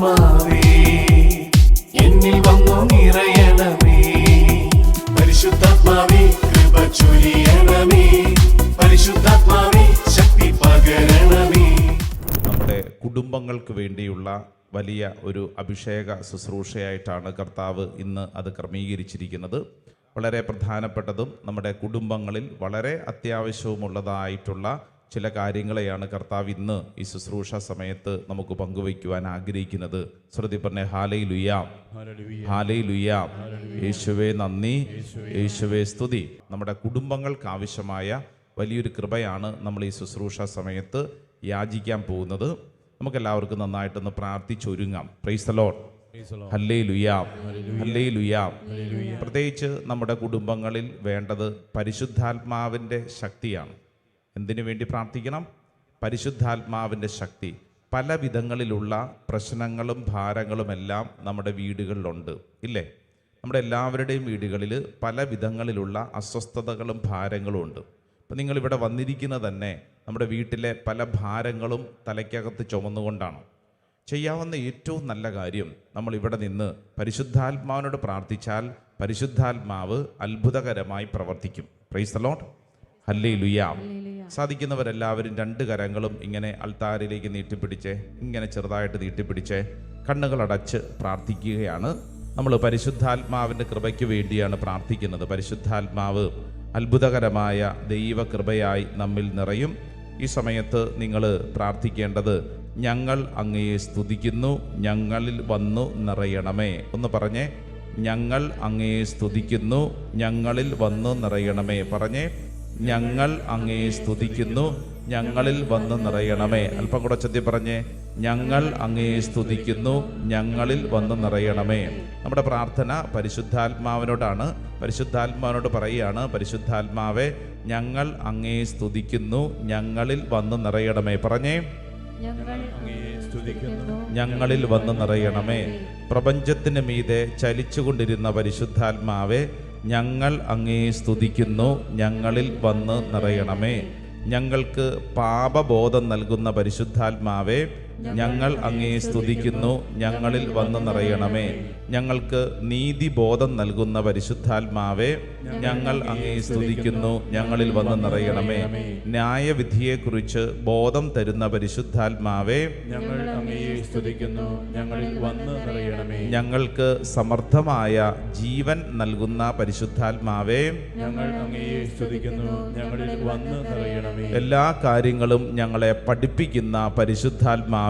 പരിശുദ്ധാത്മാവേ എന്നിൽ വന്നു നിറയണമേ. പരിശുദ്ധാത്മാവേ കൃപ ചൊരിയണമേ. പരിശുദ്ധാത്മാവേ ശക്തി പകരണമേ. നമ്മുടെ കുടുംബങ്ങൾക്ക് വേണ്ടിയുള്ള വലിയ ഒരു അഭിഷേക ശുശ്രൂഷയായിട്ടാണ് കർത്താവ് ഇന്ന് അത് ക്രമീകരിച്ചിരിക്കുന്നത്. വളരെ പ്രധാനപ്പെട്ടതും നമ്മുടെ കുടുംബങ്ങളിൽ വളരെ അത്യാവശ്യവുമുള്ളതായിട്ടുള്ള ചില കാര്യങ്ങളെയാണ് കർത്താവ് ഇന്ന് ഈ ശുശ്രൂഷ സമയത്ത് നമുക്ക് പങ്കുവയ്ക്കുവാൻ ആഗ്രഹിക്കുന്നത്. ശ്രുതി പറഞ്ഞേ ഹല്ലേലൂയ, ഹല്ലേലൂയ. യേശുവേ നന്ദി, യേശുവേ സ്തുതി. നമ്മുടെ കുടുംബങ്ങൾക്ക് ആവശ്യമായ വലിയൊരു കൃപയാണ് നമ്മൾ ഈ ശുശ്രൂഷ സമയത്ത് യാചിക്കാൻ പോകുന്നത്. നമുക്കെല്ലാവർക്കും നന്നായിട്ടൊന്ന് പ്രാർത്ഥിച്ചൊരുങ്ങാം. Praise the lord. Hallelujah, hallelujah. പ്രത്യേകിച്ച് നമ്മുടെ കുടുംബങ്ങളിൽ വേണ്ടത് പരിശുദ്ധാത്മാവിൻ്റെ ശക്തിയാണ്. എന്തിനു വേണ്ടി പ്രാർത്ഥിക്കണം? പരിശുദ്ധാത്മാവിൻ്റെ ശക്തി. പല വിധങ്ങളിലുള്ള പ്രശ്നങ്ങളും ഭാരങ്ങളുമെല്ലാം നമ്മുടെ വീടുകളിലുണ്ട്, ഇല്ലേ? നമ്മുടെ എല്ലാവരുടെയും വീടുകളിൽ പല വിധങ്ങളിലുള്ള അസ്വസ്ഥതകളും ഭാരങ്ങളും ഉണ്ട്. അപ്പം നിങ്ങളിവിടെ വന്നിരിക്കുന്നത് തന്നെ നമ്മുടെ വീട്ടിലെ പല ഭാരങ്ങളും തലയ്ക്കകത്ത് ചുമന്നുകൊണ്ടാണ്. ചെയ്യാവുന്ന ഏറ്റവും നല്ല കാര്യം നമ്മളിവിടെ നിന്ന് പരിശുദ്ധാത്മാവിനോട് പ്രാർത്ഥിച്ചാൽ പരിശുദ്ധാത്മാവ് അത്ഭുതകരമായി പ്രവർത്തിക്കും. Price the lord. ഹല്ലേലൂയ. സാധിക്കുന്നവരെല്ലാവരും രണ്ട് കരങ്ങളും ഇങ്ങനെ അൾത്താരിലേക്ക് നീട്ടിപ്പിടിച്ചേ, ഇങ്ങനെ ചെറുതായിട്ട് നീട്ടിപ്പിടിച്ചേ, കണ്ണുകളടച്ച് പ്രാർത്ഥിക്കുകയാണ്. നമ്മൾ പരിശുദ്ധാത്മാവിൻ്റെ കൃപയ്ക്ക് വേണ്ടിയാണ് പ്രാർത്ഥിക്കുന്നത്. പരിശുദ്ധാത്മാവ് അത്ഭുതകരമായ ദൈവകൃപയായി നമ്മിൽ നിറയും. ഈ സമയത്ത് നിങ്ങൾ പ്രാർത്ഥിക്കേണ്ടത്, ഞങ്ങൾ അങ്ങയെ സ്തുതിക്കുന്നു, ഞങ്ങളിൽ വന്നു നിറയണമേ. ഒന്ന് പറഞ്ഞേ, ഞങ്ങൾ അങ്ങയെ സ്തുതിക്കുന്നു, ഞങ്ങളിൽ വന്നു നിറയണമേ. പറഞ്ഞേ, ഞങ്ങൾ അങ്ങയെ സ്തുതിക്കുന്നു, ഞങ്ങളിൽ വന്നു നിറയണമേ. അല്പം കൂടെ ചൊല്ലി പറഞ്ഞേ, ഞങ്ങൾ അങ്ങയെ സ്തുതിക്കുന്നു, ഞങ്ങളിൽ വന്നു നിറയണമേ. നമ്മുടെ പ്രാർത്ഥന പരിശുദ്ധാത്മാവിനോടാണ്. പരിശുദ്ധാത്മാവിനോട് പറയുകയാണ്, പരിശുദ്ധാത്മാവേ ഞങ്ങൾ അങ്ങയെ സ്തുതിക്കുന്നു, ഞങ്ങളിൽ വന്നു നിറയണമേ. പറഞ്ഞേ, ഞങ്ങളിൽ വന്നു നിറയണമേ. പ്രപഞ്ചത്തിന് മീതെ ചലിച്ചുകൊണ്ടിരുന്ന പരിശുദ്ധാത്മാവേ ഞങ്ങൾ അങ്ങയെ സ്തുതിക്കുന്നു, ഞങ്ങളിൽ വന്ന് നിറയണമേ. ഞങ്ങൾക്ക് പാപബോധം നൽകുന്ന പരിശുദ്ധാത്മാവേ ഞങ്ങൾ അങ്ങയെ സ്തുതിക്കുന്നു, ഞങ്ങളിൽ വന്ന് നിറയണമേ. ഞങ്ങൾക്ക് നീതിബോധം നൽകുന്ന പരിശുദ്ധാത്മാവേ ഞങ്ങൾ അങ്ങയെ സ്തുതിക്കുന്നു, ഞങ്ങളിൽ വന്ന് നിറയണമേ. ന്യായവിധിയെക്കുറിച്ച് ബോധം തരുന്ന പരിശുദ്ധാത്മാവേ ഞങ്ങൾ അങ്ങയെ സ്തുതിക്കുന്നു, ഞങ്ങളിൽ വന്ന് നിറയണമേ. ഞങ്ങൾക്ക് സമർത്ഥമായ ജീവൻ നൽകുന്ന പരിശുദ്ധാത്മാവേ ഞങ്ങൾ അങ്ങയെ സ്തുതിക്കുന്നു, ഞങ്ങളിൽ വന്ന് നിറയണമേ. എല്ലാ കാര്യങ്ങളും ഞങ്ങളെ പഠിപ്പിക്കുന്ന പരിശുദ്ധാത്മാവേ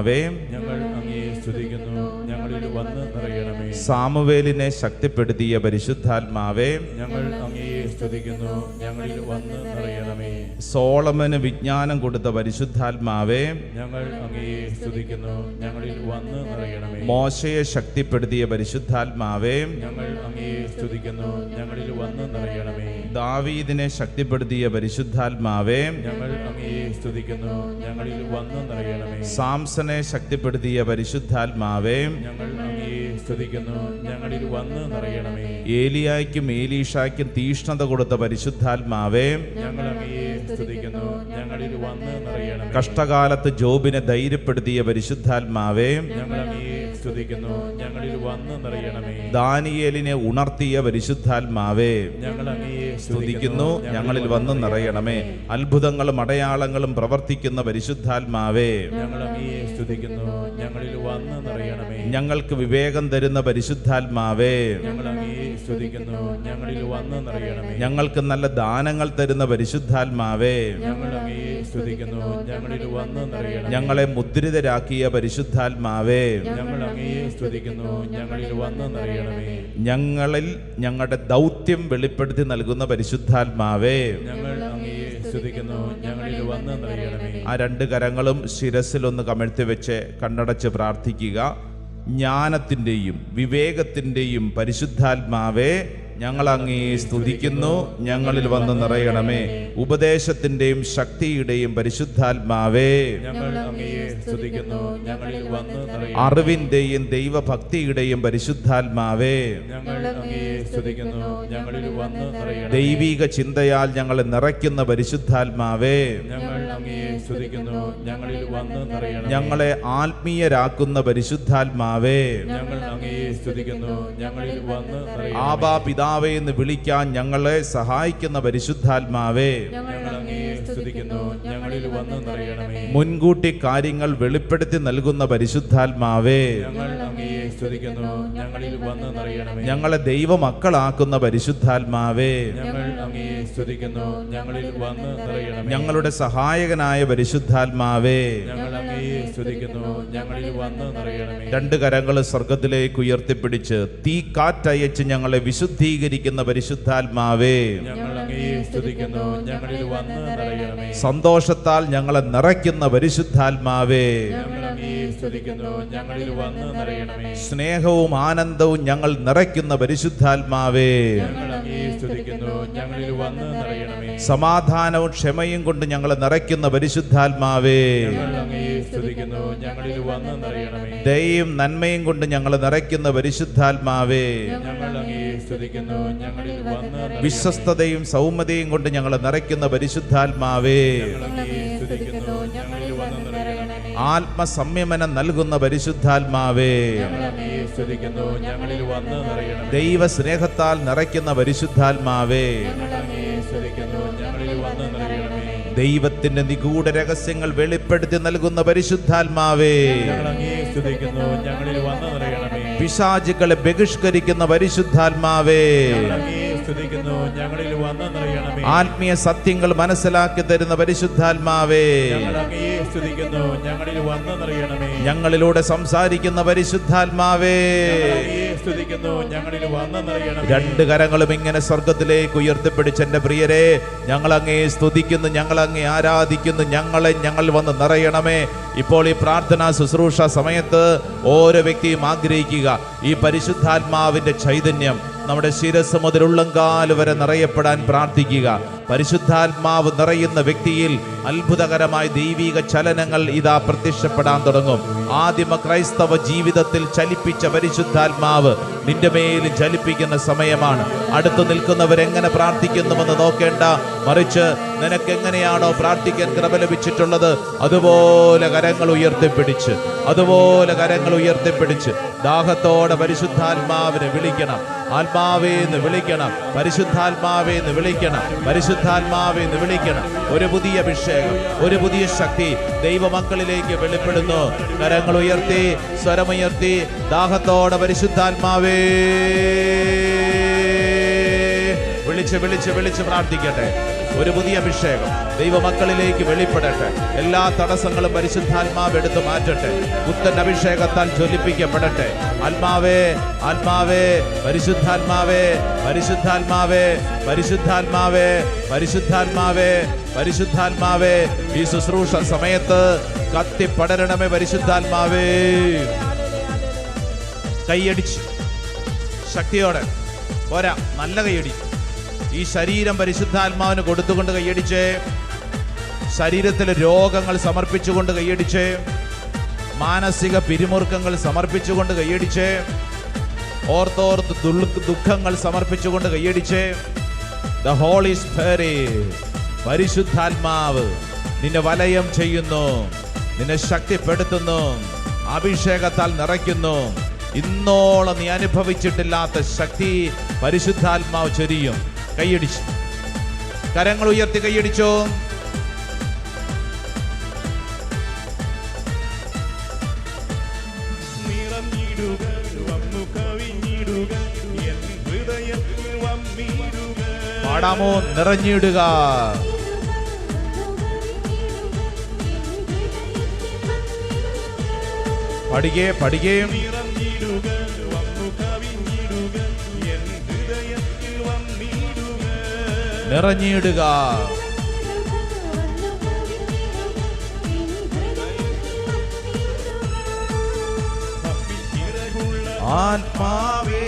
ഞങ്ങൾ അങ്ങയെ സ്തുതിക്കുന്നു, ഞങ്ങളിൽ വന്ന് നിറയണമേ. സാമുവേലിനെ ശക്തിപ്പെടുത്തിയ പരിശുദ്ധാത്മാവേ ഞങ്ങൾ അങ്ങയെ സ്തുതിക്കുന്നു, ഞങ്ങളിൽ വന്ന് നിറയണമേ. സോളമന് വിജ്ഞാനം കൊടുത്ത പരിശുദ്ധാത്മാവേ ഞങ്ങൾ അങ്ങയെ സ്തുതിക്കുന്നു, ഞങ്ങളിൽ വന്ന് നിറയണമേ. മോശയെ ശക്തിപ്പെടുത്തിയ പരിശുദ്ധാത്മാവേ ഞങ്ങൾ അങ്ങയെ സ്തുതിക്കുന്നു, ഞങ്ങളിൽ വന്ന് നിറയണമേ. ദാവീദിനെ ശക്തിപ്പെടുത്തിയ പരിശുദ്ധാത്മാവേ ഞങ്ങൾ അങ്ങയെ സ്തുതിക്കുന്നു, ഞങ്ങളിൽ വന്ന് നിറയണമേ. സാംസനെ ശക്തിപ്പെടുത്തിയ പരിശുദ്ധാത്മാവേ ഞങ്ങൾ അങ്ങയെ സ്തുതിക്കുന്നു, ഞങ്ങളിൽ വന്ന് നിറയണമേ. ഏലിയായ്ക്കും ഏലീഷായ്ക്കും തീഷ്ണത കൊടുത്ത പരിശുദ്ധാത്മാവേ ഞങ്ങൾ അങ്ങയെ സ്തുതിക്കുന്നു, ഞങ്ങളിൽ വന്ന് നിറയണമേ. കഷ്ടകാലത്ത് ജോബിനെ ധൈര്യപ്പെടുത്തിയ പരിശുദ്ധാത്മാവേ ഞങ്ങൾ അങ്ങയെ സ്തുതിക്കുന്നു, ഞങ്ങളിൽ വന്ന് നിറയണമേ. ദാനിയേലിനെ ഉണർത്തിയ പരിശുദ്ധാത്മാവേ ഞങ്ങൾ അങ്ങയെ സ്തുതിക്കുന്നു, ഞങ്ങളിൽ വന്ന് നിറയണമേ. അത്ഭുതങ്ങളും അടയാളങ്ങളും പ്രവർത്തിക്കുന്ന പരിശുദ്ധാത്മാവേ ഞങ്ങൾ അങ്ങയെ സ്തുതിക്കുന്നു, ഞങ്ങളിൽ വന്ന് നിറയണമേ. ഞങ്ങൾക്ക് വിവേകം തരുന്ന പരിശുദ്ധാത്മാവേ ഞങ്ങൾ അങ്ങയെ സ്തുതിക്കുന്നു, ഞങ്ങളിൽ വന്ന് നിറയണമേ. ഞങ്ങൾക്ക് നല്ല ദാനങ്ങൾ തരുന്ന പരിശുദ്ധാത്മാവേ ഞങ്ങൾ അങ്ങയെ സ്തുതിക്കുന്നു, ഞങ്ങളിൽ വന്ന് നിറയണമേ. ഞങ്ങളെ മുദ്രിതരാക്കിയ പരിശുദ്ധാത്മാവേ ഞങ്ങൾ അങ്ങയെ സ്തുതിക്കുന്നു, ഞങ്ങളിൽ വന്ന് നിറയണമേ. ഞങ്ങളിൽ ഞങ്ങളുടെ ദൗത്യം വെളിപ്പെടുത്തി നൽകുന്ന പരിശുദ്ധാത്മാവേ ഞങ്ങൾ അങ്ങയെ സ്തുതിക്കുന്നു, ഞങ്ങളിൽ വന്ന് നിറയണമേ. ആ രണ്ട് കരങ്ങളും ശിരസിലൊന്ന് കമഴ്ത്തി വെച്ച് കണ്ണടച്ച് പ്രാർത്ഥിക്കുക. ജ്ഞാനത്തിൻ്റെയും വിവേകത്തിൻ്റെയും പരിശുദ്ധാത്മാവേ ഞങ്ങൾ അങ്ങേ സ്തുതിക്കുന്നു, ഞങ്ങളിൽ വന്ന് നിറയണമേ. ഉപദേശത്തിന്റെയും ശക്തിയുടെയും പരിശുദ്ധാത്മാവേ, ഞങ്ങൾ അങ്ങയെ സ്തുതിക്കുന്നു, ഞങ്ങളിൽ വന്ന് നിറയണമേ. അറിവിന്റെയും ദൈവഭക്തിയുടെയും പരിശുദ്ധാത്മാവേ, ഞങ്ങൾ അങ്ങയെ സ്തുതിക്കുന്നു, ഞങ്ങളിൽ വന്ന് നിറയണമേ. ദൈവിക ചിന്തയാൽ ഞങ്ങളെ നിറയ്ക്കുന്ന പരിശുദ്ധാത്മാവേ, ഞങ്ങൾ അങ്ങയെ സ്തുതിക്കുന്നു, ഞങ്ങളിൽ വന്ന് നിറയണമേ. ഞങ്ങളെ ആത്മീയരാക്കുന്ന പരിശുദ്ധാത്മാവേ, ഞങ്ങൾ അങ്ങയെ സ്തുതിക്കുന്നു, ഞങ്ങളിൽ വന്ന് നിറയണമേ. ആബാ പിതാവേ എന്ന് വിളിക്കാൻ ഞങ്ങളെ സഹായിക്കുന്ന പരിശുദ്ധാത്മാവേ, ഞങ്ങൾ അങ്ങയെ സ്തുതിക്കുന്നു, ഞങ്ങളിൽ വന്ന് നിറയണമേ. മുൻകൂട്ടി കാര്യങ്ങൾ വെളിപ്പെടുത്തി നൽകുന്ന പരിശുദ്ധാത്മാവേ, ഞങ്ങൾ അങ്ങയെ സ്തുതിക്കുന്നു, ഞങ്ങളിൽ വന്ന് നിറയണമേ. ഞങ്ങളെ ദൈവമക്കളാക്കുന്ന പരിശുദ്ധാത്മാവേ, ഞങ്ങൾ അങ്ങയെ സ്തുതിക്കുന്നു, ഞങ്ങളിൽ വന്ന് നിറയണമേ. ഞങ്ങളുടെ സഹായകനായ പരിശുദ്ധാത്മാവേ, ഞങ്ങൾ അങ്ങയെ സ്തുതിക്കുന്നു, ഞങ്ങളിൽ വന്ന് നിറയണമേ. രണ്ട് കരങ്ങൾ സ്വർഗത്തിലേക്ക് ഉയർത്തിപ്പിടിച്ച് തീ കാറ്റയച്ച് ഞങ്ങളെ വിശുദ്ധീകരിക്കുന്ന പരിശുദ്ധാത്മാവേ, ഞങ്ങൾ അങ്ങയെ സ്തുതിക്കുന്നു, ഞങ്ങളിൽ വന്ന് നിറയണമേ. സന്തോഷത്താൽ ഞങ്ങളെ നിറയ്ക്കുന്ന പരിശുദ്ധാത്മാവേ, ഞങ്ങൾ അങ്ങയെ സ്തുതിക്കുന്നു, ഞങ്ങളിൽ വന്ന് നിറയണമേ. സ്നേഹവും ആനന്ദവും ഞങ്ങൾ നിറയ്ക്കുന്ന പരിശുദ്ധാത്മാവേ, ഞങ്ങൾ അങ്ങയെ സ്തുതിക്കുന്നു, ഞങ്ങളിൽ വന്ന് നിറയണമേ. സമാധാനവും ക്ഷമയും കൊണ്ട് ഞങ്ങളെ നിറയ്ക്കുന്ന പരിശുദ്ധാത്മാവേ, ഞങ്ങൾ അങ്ങയെ സ്തുതിക്കുന്നു, ഞങ്ങളിൽ വന്ന് നിറയണമേ. ദയയും നന്മയും കൊണ്ട് ഞങ്ങളെ നിറയ്ക്കുന്ന പരിശുദ്ധാത്മാവേ, ഞങ്ങൾ അങ്ങയെ സ്തുതിക്കുന്നു, ഞങ്ങളിൽ വന്ന് നിറയണമേ. വിശ്വസ്തതയും സൗമ്യതയും കൊണ്ട് ഞങ്ങളെ നിറയ്ക്കുന്ന പരിശുദ്ധാത്മാവേ, ഞങ്ങൾ അങ്ങയെ സ്തുതിക്കുന്നു, ഞങ്ങളിൽ വന്ന് നിറയണമേ. ആത്മസംയമനം നൽകുന്ന പരിശുദ്ധാത്മാവേ, ഞങ്ങൾ അങ്ങയെ സ്തുതിക്കുന്നു, ഞങ്ങളിൽ വന്ന് നിറയണമേ. ദൈവ സ്നേഹത്താൽ നിറയ്ക്കുന്ന പരിശുദ്ധാത്മാവേ, ഞങ്ങൾ അങ്ങയെ സ്തുതിക്കുന്നു, ഞങ്ങളിൽ വന്ന് നിറയണമേ. ദൈവത്തിന്റെ നിഗൂഢ രഹസ്യങ്ങൾ വെളിപ്പെടുത്തി നൽകുന്ന പരിശുദ്ധാത്മാവേ, ഞങ്ങൾ അങ്ങയെ സ്തുതിക്കുന്നു, ഞങ്ങളിൽ വന്ന് നിറയണമേ. പിശാചുക്കളെ ബഹിഷ്കരിക്കുന്ന പരിശുദ്ധാത്മാവേ, ഞങ്ങൾ അങ്ങയെ സ്തുതിക്കുന്നു, ഞങ്ങളിൽ വന്ന് നിറയണമേ. ആത്മീയ സത്യങ്ങൾ മനസ്സിലാക്കി തരുന്ന പരിശുദ്ധാത്മാവേ, ഞങ്ങൾ അങ്ങയെ സ്തുതിക്കുന്നു, ഞങ്ങളിൽ വന്ന് നിറയണമേ. ഞങ്ങളിലൂടെ സംസാരിക്കുന്ന പരിശുദ്ധാത്മാവേ, ഞങ്ങൾ അങ്ങയെ സ്തുതിക്കുന്നു, ഞങ്ങളിൽ വന്ന് നിറയണമേ. രണ്ട് കരങ്ങളും ഇങ്ങനെ സ്വർഗത്തിലേക്ക് ഉയർത്തിപ്പിടിച്ച് എന്റെ പ്രിയരെ, ഞങ്ങൾ അങ്ങയെ സ്തുതിക്കുന്നു, ഞങ്ങൾ അങ്ങേ ആരാധിക്കുന്നു, ഞങ്ങൾ വന്ന് നിറയണമേ. ഇപ്പോൾ ഈ പ്രാർത്ഥനാ ശുശ്രൂഷ സമയത്ത് ഓരോ വ്യക്തിയും ആഗ്രഹിക്കുക, ഈ പരിശുദ്ധാത്മാവിന്റെ ചൈതന്യം നമ്മുടെ ശിരസ് മുതൽ ഉള്ളങ്കാല് വരെ നിറയപ്പെടാൻ പ്രാർത്ഥിക്കുക. പരിശുദ്ധാത്മാവ് നിറയുന്ന വ്യക്തിയിൽ അത്ഭുതകരമായ ദൈവിക ചലനങ്ങൾ ഇതാ പ്രത്യക്ഷപ്പെടാൻ തുടങ്ങും. ആദിമ ക്രൈസ്തവ ജീവിതത്തിൽ ചലിപ്പിച്ച പരിശുദ്ധാത്മാവ് നിന്റെ മേലും ചലിപ്പിക്കുന്ന സമയമാണ്. അടുത്തു നിൽക്കുന്നവരെങ്ങനെ പ്രാർത്ഥിക്കുന്നുവെന്ന് നോക്കേണ്ട, മറിച്ച് നിനക്കെങ്ങനെയാണോ പ്രാർത്ഥിക്കാൻ കൃപ ലഭിച്ചിട്ടുള്ളത് അതുപോലെ കരങ്ങൾ ഉയർത്തിപ്പിടിച്ച് ദാഹത്തോടെ പരിശുദ്ധാത്മാവിനെ വിളിക്കണം. ആത്മാവേ എന്ന് വിളിക്കണം, പരിശുദ്ധാത്മാവേ എന്ന് വിളിക്കണം, പരിശുദ്ധാത്മാവേ എന്ന് വിളിക്കണം. ഒരു പുതിയ അഭിഷേകം, ഒരു പുതിയ ശക്തി ദൈവമക്കളിലേക്ക് വെളിപ്പെടുന്നു. കരങ്ങൾ ഉയർത്തി, സ്വരമുയർത്തി ദാഹത്തോടെ പരിശുദ്ധാത്മാവേ വിളിച്ച് പ്രാർത്ഥിക്കട്ടെ. ഒരു പുതിയ അഭിഷേകം ദൈവമക്കളിലേക്ക് വെളിപ്പെടട്ടെ. എല്ലാ തടസ്സങ്ങളും പരിശുദ്ധാത്മാവ് എടുത്തു മാറ്റട്ടെ. പുത്തൻ അഭിഷേകത്താൽ ജ്വലിപ്പിക്കപ്പെടട്ടെ. ആത്മാവേ, ആത്മാവേ, പരിശുദ്ധാത്മാവേ, പരിശുദ്ധാത്മാവേ, പരിശുദ്ധാത്മാവേ, പരിശുദ്ധാത്മാവേ, പരിശുദ്ധാത്മാവേ, ഈ ശുശ്രൂഷ സമയത്ത് കത്തിപ്പടരണമേ പരിശുദ്ധാത്മാവേ. കൈയടിച്ച് ശക്തിയോടെ പോരാ, നല്ല കൈയടി. ഈ ശരീരം പരിശുദ്ധാത്മാവിന് കൊടുത്തുകൊണ്ട് കൈയടിച്ചേ. ശരീരത്തിലെ രോഗങ്ങൾ സമർപ്പിച്ചുകൊണ്ട് കൈയടിച്ചേ. മാനസിക പിരിമുറുക്കങ്ങൾ സമർപ്പിച്ചുകൊണ്ട് കൈയടിച്ചേ. ഓർത്തോർത്ത് ദുഃഖങ്ങൾ സമർപ്പിച്ചുകൊണ്ട് കൈയടിച്ചേ. ദ ഹോളി സ്പിരിറ്റ്, പരിശുദ്ധാത്മാവ് നിന്നെ വലയം ചെയ്യുന്നു, നിന്നെ ശക്തിപ്പെടുത്തുന്നു, അഭിഷേകത്താൽ നിറയ്ക്കുന്നു. ഇന്നോളം നീ അനുഭവിച്ചിട്ടില്ലാത്ത ശക്തി പരിശുദ്ധാത്മാവ് ചൊരിയും. കൈയടിച്ചു, കരങ്ങൾ ഉയർത്തി കൈയടിച്ചോ. പാടാമോ? നിറഞ്ഞിടുക. പഠിക്കേ നിറഞ്ഞിടുക. ആത്മാവേ,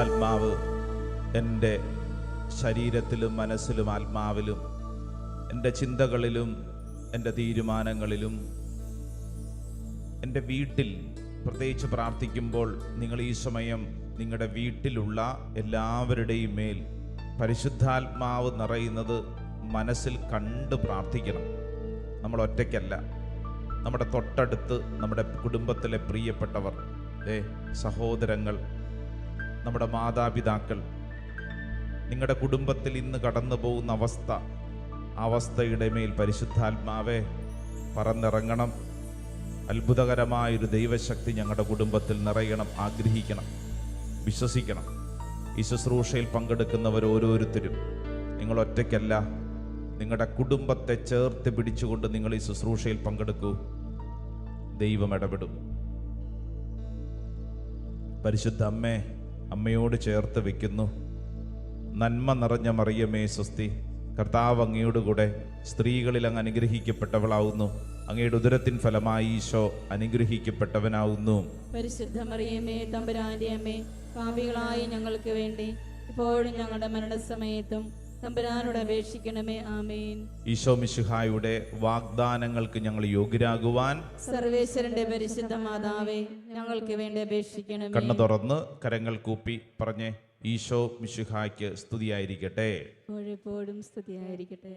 പരിശുദ്ധാത്മാവ് എൻ്റെ ശരീരത്തിലും മനസ്സിലും ആത്മാവിലും എൻ്റെ ചിന്തകളിലും എൻ്റെ തീരുമാനങ്ങളിലും എൻ്റെ വീട്ടിൽ പ്രത്യേകിച്ച് പ്രാർത്ഥിക്കുമ്പോൾ നിങ്ങൾ ഈ സമയം നിങ്ങളുടെ വീട്ടിലുള്ള എല്ലാവരുടെയും മേൽ പരിശുദ്ധാത്മാവ് നിറയുന്നത് മനസ്സിൽ കണ്ട് പ്രാർത്ഥിക്കണം. നമ്മൾ ഒറ്റയ്ക്കല്ല, നമ്മുടെ തൊട്ടടുത്ത് നമ്മുടെ കുടുംബത്തിലെ പ്രിയപ്പെട്ടവർ, സഹോദരങ്ങൾ, നമ്മുടെ മാതാപിതാക്കൾ, നിങ്ങളുടെ കുടുംബത്തിൽ ഇന്ന് കടന്നു പോകുന്ന അവസ്ഥയുടെ മേൽ പരിശുദ്ധാത്മാവെ പറന്നിറങ്ങണം. അത്ഭുതകരമായൊരു ദൈവശക്തി ഞങ്ങളുടെ കുടുംബത്തിൽ നിറയണം. ആഗ്രഹിക്കണം, വിശ്വസിക്കണം. ഈ ശുശ്രൂഷയിൽ പങ്കെടുക്കുന്നവർ ഓരോരുത്തരും നിങ്ങൾ ഒറ്റയ്ക്കല്ല, നിങ്ങളുടെ കുടുംബത്തെ ചേർത്ത് പിടിച്ചുകൊണ്ട് നിങ്ങൾ ഈ ശുശ്രൂഷയിൽ പങ്കെടുക്കൂ. ദൈവം ഇടപെടും. പരിശുദ്ധ അമ്മയോട് ചേർത്ത് വെക്കുന്നു. നന്മ നിറഞ്ഞ മറിയമേ സ്വസ്തി, കർത്താവ് അങ്ങയോട് കൂടെ സ്ത്രീകളിൽ അങ്ങ് അനുഗ്രഹിക്കപ്പെട്ടവളാവുന്നു. അങ്ങയുടെ ഉദരത്തിൻ ഫലമായി ഈശോ അനുഗ്രഹിക്കപ്പെട്ടവനാവുന്നു. പരിശുദ്ധ മറിയമേ തമ്പുരാന്റെ അമ്മേ, പാപികളായി ഞങ്ങൾക്ക് വേണ്ടി ഇപ്പോഴും ഞങ്ങളുടെ മരണസമയത്തും തമ്പുരാനോട് അപേക്ഷിക്കണമേ. ആമേൻ. ഈശോ മിശിഹായുടെ വാഗ്ദാനങ്ങൾക്ക് ഞങ്ങൾ യോഗ്യരാകുവാൻ സർവേശ്വരന്റെ പരിശുദ്ധ മാതാവേ, ഞങ്ങൾക്ക് വേണ്ടി അപേക്ഷിക്കണമേ. കണ്ണു തുറന്ന് കരങ്ങൾ കൂപ്പി പറഞ്ഞേ, ഈശോ മിശിഹായ്ക്ക് സ്തുതിയായിരിക്കട്ടെ. എപ്പോഴും സ്തുതിയായിരിക്കട്ടെ.